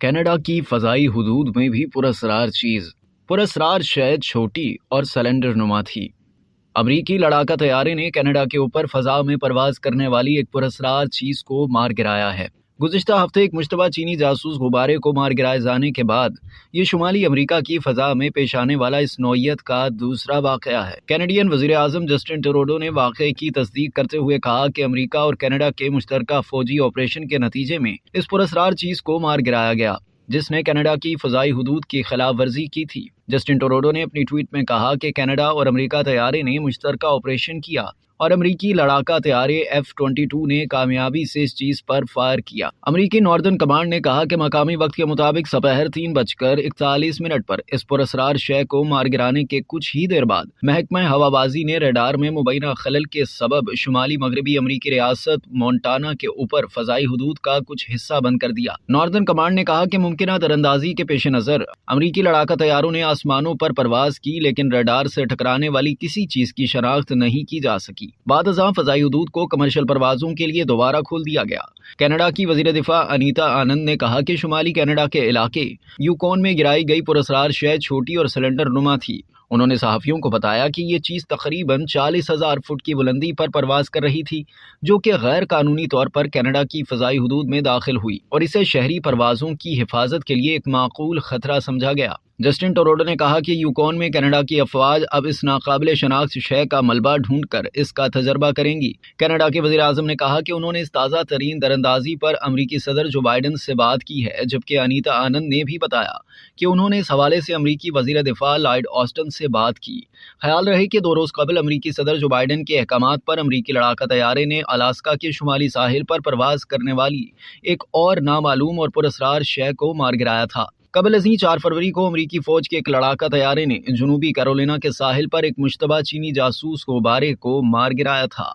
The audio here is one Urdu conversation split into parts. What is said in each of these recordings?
کینیڈا کی فضائی حدود میں بھی پراسرار شے چھوٹی اور سلنڈر نما تھی۔ امریکی لڑاکا طیارے نے کینیڈا کے اوپر فضا میں پرواز کرنے والی ایک پراسرار چیز کو مار گرایا ہے۔ گزشتہ ہفتے ایک مشتبہ چینی جاسوس غبارے کو مار گرائے جانے کے بعد یہ شمالی امریکہ کی فضا میں پیش آنے والا اس نوعیت کا دوسرا واقعہ ہے۔ کینیڈین وزیر اعظم جسٹن ٹروڈو نے واقعے کی تصدیق کرتے ہوئے کہا کہ امریکہ اور کینیڈا کے مشترکہ فوجی آپریشن کے نتیجے میں اس پراسرار چیز کو مار گرایا گیا جس نے کینیڈا کی فضائی حدود کی خلاف ورزی کی تھی۔ جسٹن ٹروڈو نے اپنی ٹویٹ میں کہا کہ کینیڈا اور امریکہ طیارے نے مشترکہ آپریشن کیا اور امریکی لڑاکا طیارے F-22 نے کامیابی سے اس چیز پر فائر کیا۔ امریکی ناردرن کمانڈ نے کہا کہ مقامی وقت کے مطابق سپہر 3:41 پر اس پراسرار شے کو مار گرانے کے کچھ ہی دیر بعد محکمہ ہوابازی نے ریڈار میں مبینہ خلل کے سبب شمالی مغربی امریکی ریاست مونٹانا کے اوپر فضائی حدود کا کچھ حصہ بند کر دیا۔ ناردرن کمانڈ نے کہا کہ ممکنہ دراندازی کے پیش نظر امریکی لڑاکا طیاروں نے آسمانوں پر پرواز کی لیکن ریڈار سے ٹکرانے والی کسی چیز کی شناخت نہیں کی جا سکی۔ بعد ازاں فضائی حدود کو کمرشل پروازوں کے لیے دوبارہ کھول دیا گیا۔ کینیڈا کی وزیر دفاع انیتا آنند نے کہا کہ شمالی کینیڈا کے علاقے یوکون میں گرائی گئی پراسرار شے چھوٹی اور سلنڈر نما تھی۔ انہوں نے صحافیوں کو بتایا کہ یہ چیز تقریباً 40,000 فٹ کی بلندی پر پرواز کر رہی تھی جو کہ غیر قانونی طور پر کینیڈا کی فضائی حدود میں داخل ہوئی اور اسے شہری پروازوں کی حفاظت کے لیے ایک معقول خطرہ سمجھا گیا۔ جسٹن ٹروڈو نے کہا کہ یوکون میں کینیڈا کی افواج اب اس ناقابل شناخت شے کا ملبہ ڈھونڈ کر اس کا تجربہ کریں گی۔ کینیڈا کے وزیر اعظم نے کہا کہ انہوں نے اس تازہ ترین دراندازی پر امریکی صدر جو بائیڈن سے بات کی ہے، جبکہ انیتا آنند نے بھی بتایا کہ انہوں نے اس حوالے سے امریکی وزیر دفاع لائیڈ آسٹن سے بات کی۔ خیال رہے کہ 2 روز قبل امریکی صدر جو بائیڈن کے احکامات پر امریکی لڑاکا طیارے نے الاسکا کے شمالی ساحل پر پرواز کرنے والی ایک اور نامعلوم اور پراسرار شے کو مار گرایا تھا۔ قبل ازیں 4 فروری کو امریکی فوج کے ایک لڑاکا طیارے نے جنوبی کیرولینا کے ساحل پر ایک مشتبہ چینی جاسوس غبارے کو مار گرایا تھا۔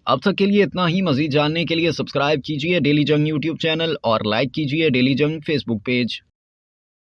اب تک کے لیے اتنا ہی۔ مزید جاننے کے لیے سبسکرائب کیجیے ڈیلی جنگ یوٹیوب چینل اور لائک کیجیے ڈیلی جنگ فیس بک پیج۔